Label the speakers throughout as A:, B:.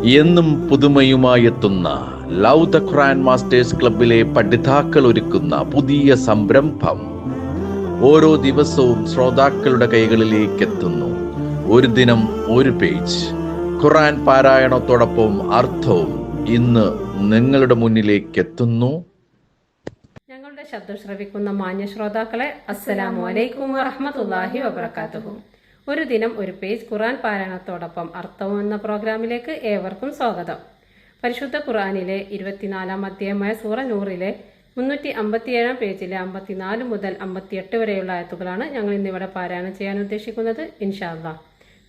A: എന്നും പുതുമയുമായെത്തുന്ന love the Quran masters ക്ലബിലെ പഠിതാക്കൾ ഒരുക്കുന്ന പുതിയ സംരംഭം ഓരോ ദിവസവും ശ്രോതാക്കളുടെ കൈകളിലേക്ക് എത്തുന്നു. ഒരു ദിനം ഒരു പേജ് ഖുർആൻ പാരായണത്തോടൊപ്പം അർത്ഥവും ഇന്ന് നിങ്ങളുടെ മുന്നിലേക്ക് എത്തുന്നു.
B: ഞങ്ങളുടെ ശബ്ദം ശ്രവിക്കുന്ന മാന്യ ശ്രോതാക്കളെ അസ്സലാമു അലൈക്കും വറഹ്മത്തുള്ളാഹി വബറകാതുഹു. ഒരു ദിനം ഒരു പേജ് ഖുർആൻ പാരായണത്തോടൊപ്പം അർത്ഥവും എന്ന പ്രോഗ്രാമിലേക്ക് ഏവർക്കും സ്വാഗതം. പരിശുദ്ധ ഖുർആനിലെ 24-ാം അധ്യായമായ സൂറ നൂറിലെ 357-ാം പേജിലെ 54 മുതൽ 58 വരെയുള്ള ആയത്തുകളാണ് ഞങ്ങൾ ഇന്നിവിടെ പാരായണം ചെയ്യാൻ ഉദ്ദേശിക്കുന്നത്. ഇൻഷാ അല്ലാഹ്.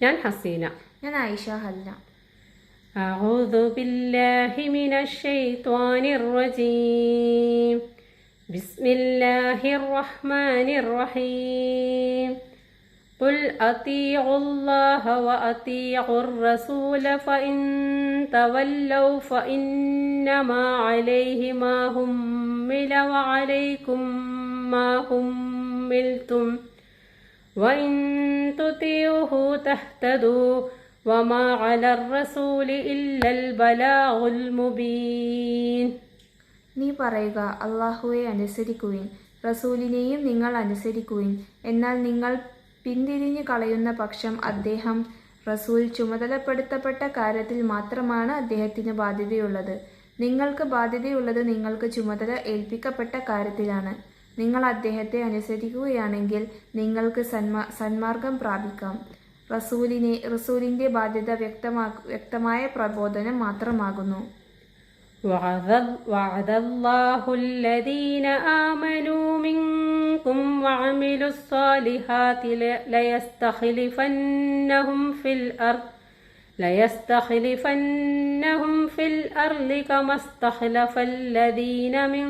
B: ഞാൻ ഹസീന.
C: ഞാൻ ആയിഷ ഹല്ല.
B: അഊദു ബില്ലാഹി മിനശ് ശൈത്വാനിർ റജീം. ബിസ്മില്ലാഹിർ റഹ്മാനിർ റഹീം. ഖുൽ അതീഉല്ലാഹ വഅതീഉർ റസൂല ഫഇൻ തവല്ലൗ ഫഇന്നമാ അലൈഹി മാ ഹുമ്മില വഅലൈക്കും മാ ഹുമ്മിൽതും വഇൻ തുതിഉഹു തഹ്തദൂ വമാ അലർ റസൂലി ഇല്ലൽ ബലാഗുൽ മുബീൻ.
C: നീ പറയുക, അല്ലാഹുവെ അനുസരിക്കുവിൻ, റസൂലിനെയും നിങ്ങൾ അനുസരിക്കുവിൻ. എന്നാൽ നിങ്ങൾ പിന്തിരിഞ്ഞു കളയുന്ന പക്ഷം അദ്ദേഹം റസൂൽ ചുമതലപ്പെടുത്തപ്പെട്ട കാര്യത്തിൽ മാത്രമാണ് അദ്ദേഹത്തിന് ബാധ്യതയുള്ളത്. നിങ്ങൾക്ക് ബാധ്യതയുള്ളത് നിങ്ങൾക്ക് ചുമതല ഏൽപ്പിക്കപ്പെട്ട കാര്യത്തിലാണ്. നിങ്ങൾ അദ്ദേഹത്തെ അനുസരിക്കുകയാണെങ്കിൽ നിങ്ങൾക്ക് സന്മാർഗം പ്രാപിക്കാം. റസൂലിന്റെ ബാധ്യത വ്യക്തമായ പ്രബോധനം മാത്രമാകുന്നു.
B: وعد الله الذين آمنوا منكم وعملوا الصالحات ليستخلفنهم في الأرض كما استخلف الذين من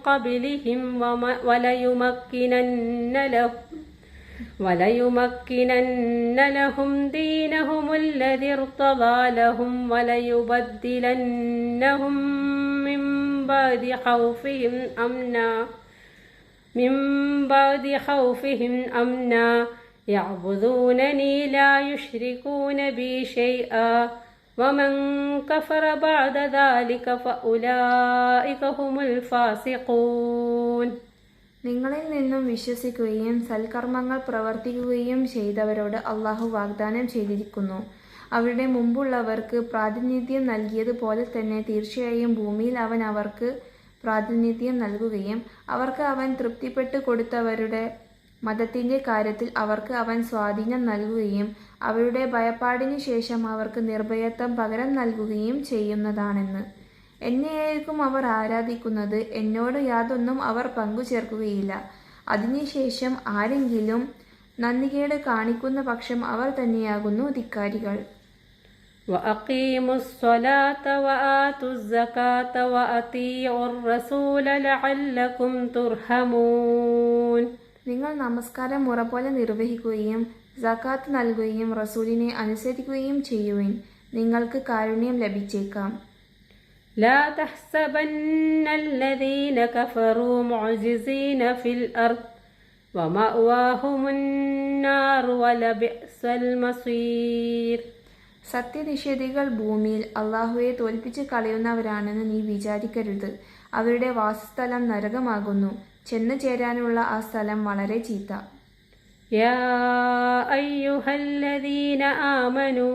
B: قبلهم وليمكنن لهم دينهم الذي ارتضى لهم وليبدلنهم من بعد خوفهم أمنا يعبدونني لا يشركون بي شيئا ومن كفر بعد ذلك فأولئك هم الفاسقون.
C: നിങ്ങളിൽ നിന്നും വിശ്വസിക്കുകയും സൽക്കർമ്മങ്ങൾ പ്രവർത്തിക്കുകയും ചെയ്തവരോട് അള്ളാഹു വാഗ്ദാനം ചെയ്തിരിക്കുന്നു. അവരുടെ മുമ്പുള്ളവർക്ക് പ്രാതിനിധ്യം നൽകിയതുപോലെ തന്നെ തീർച്ചയായും ഭൂമിയിൽ അവൻ അവർക്ക് പ്രാതിനിധ്യം നൽകുകയും അവർക്ക് അവൻ തൃപ്തിപ്പെട്ടു കൊടുത്തവരുടെ മതത്തിന്റെ കാര്യത്തിൽ അവർക്ക് അവൻ സ്വാധീനം നൽകുകയും അവരുടെ ഭയപ്പാടിനു ശേഷം അവർക്ക് നിർഭയത്വം പകരം നൽകുകയും ചെയ്യുന്നതാണെന്ന്. എന്നെയായിരിക്കും അവർ ആരാധിക്കുന്നത്, എന്നോട് യാതൊന്നും അവർ പങ്കുചേർക്കുകയില്ല. അതിനുശേഷം ആരെങ്കിലും നന്ദികേട് കാണിക്കുന്ന പക്ഷം അവർ തന്നെയാകുന്നു ധിക്കാരികൾ. നിങ്ങൾ നമസ്കാരം മുറ പോലെ നിർവഹിക്കുകയും സകാത്ത് നൽകുകയും റസൂലിനെ അനുസരിക്കുകയും ചെയ്യുവിൻ, നിങ്ങൾക്ക് കാരുണ്യം ലഭിച്ചേക്കാം.
B: لا تحسبن الذين كفروا معجزين في الأرض ومأواهم النار ولبئس المصير.
C: സത്യനിഷേധികൾ ഭൂമിയിൽ അള്ളാഹുവെ തോൽപ്പിച്ച് കളയുന്നവരാണെന്ന് നീ വിചാരിക്കരുത്. അവരുടെ വാസസ്ഥലം നരകമാകുന്നു. ചെന്നു ചേരാനുള്ള ആ സ്ഥലം വളരെ ചീത്ത.
B: യാ അയ്യുഹല്ലദീന ആമനൂ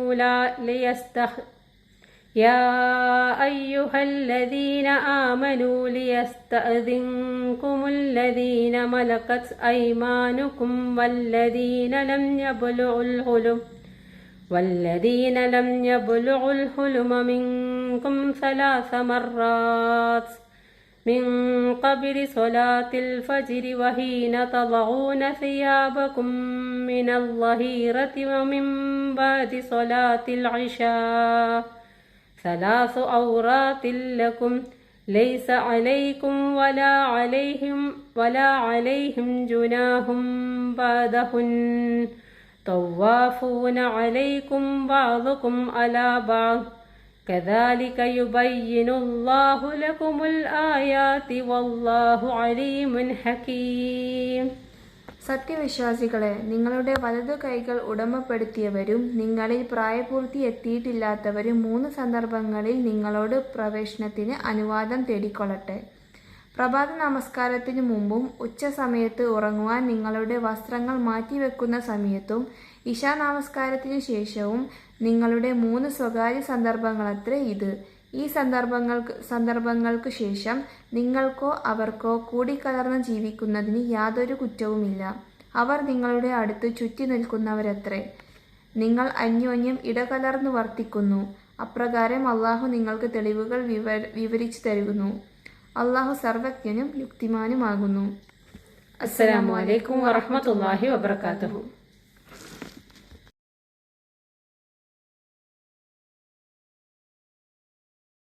B: ليستأذنكم الذين ملكت أيمانكم والذين لم يبلغوا الحلم منكم 3 مرات من قبل صلاة الفجر وحين تضعون ثيابكم من الظهيرة ومن بعد صلاة العشاء 3 عورات لكم ليس عليكم ولا عليهم جناح بعدهن طوافون عليكم بعضكم على بعض كذلك يبين الله لكم الآيات والله عليم حكيم.
C: സത്യവിശ്വാസികളെ, നിങ്ങളുടെ വലതു കൈകൾ ഉടമപ്പെടുത്തിയവരും നിങ്ങളിൽ പ്രായപൂർത്തി എത്തിയിട്ടില്ലാത്തവരും 3 സന്ദർഭങ്ങളിൽ നിങ്ങളോട് പ്രവേശനത്തിന് അനുവാദം തേടിക്കൊള്ളട്ടെ. പ്രഭാത നമസ്കാരത്തിനു മുമ്പും ഉച്ചസമയത്ത് ഉറങ്ങുവാൻ നിങ്ങളുടെ വസ്ത്രങ്ങൾ മാറ്റിവെക്കുന്ന സമയത്തും ഇശാ നമസ്കാരത്തിനു ശേഷവും നിങ്ങളുടെ 3 സ്വകാര്യ സന്ദർഭങ്ങളത്രേ ഇത്. ഈ സന്ദർഭങ്ങൾക്ക് ശേഷം നിങ്ങൾക്കോ അവർക്കോ കൂടിക്കലർന്ന് ജീവിക്കുന്നതിന് യാതൊരു കുറ്റവുമില്ല. അവർ നിങ്ങളുടെ അടുത്ത് ചുറ്റി നിൽക്കുന്നവരത്രേ. നിങ്ങൾ അന്യോന്യം ഇടകലർന്നു വർത്തിക്കുന്നു. അപ്രകാരം അള്ളാഹു നിങ്ങൾക്ക് തെളിവുകൾ വിവരിച്ചു തരുന്നു. അള്ളാഹു സർവജ്ഞനും യുക്തിമാനുമാകുന്നു.
B: അസ്സലാമു അലൈക്കും വറഹ്മത്തുള്ളാഹി വബറകാതുഹു.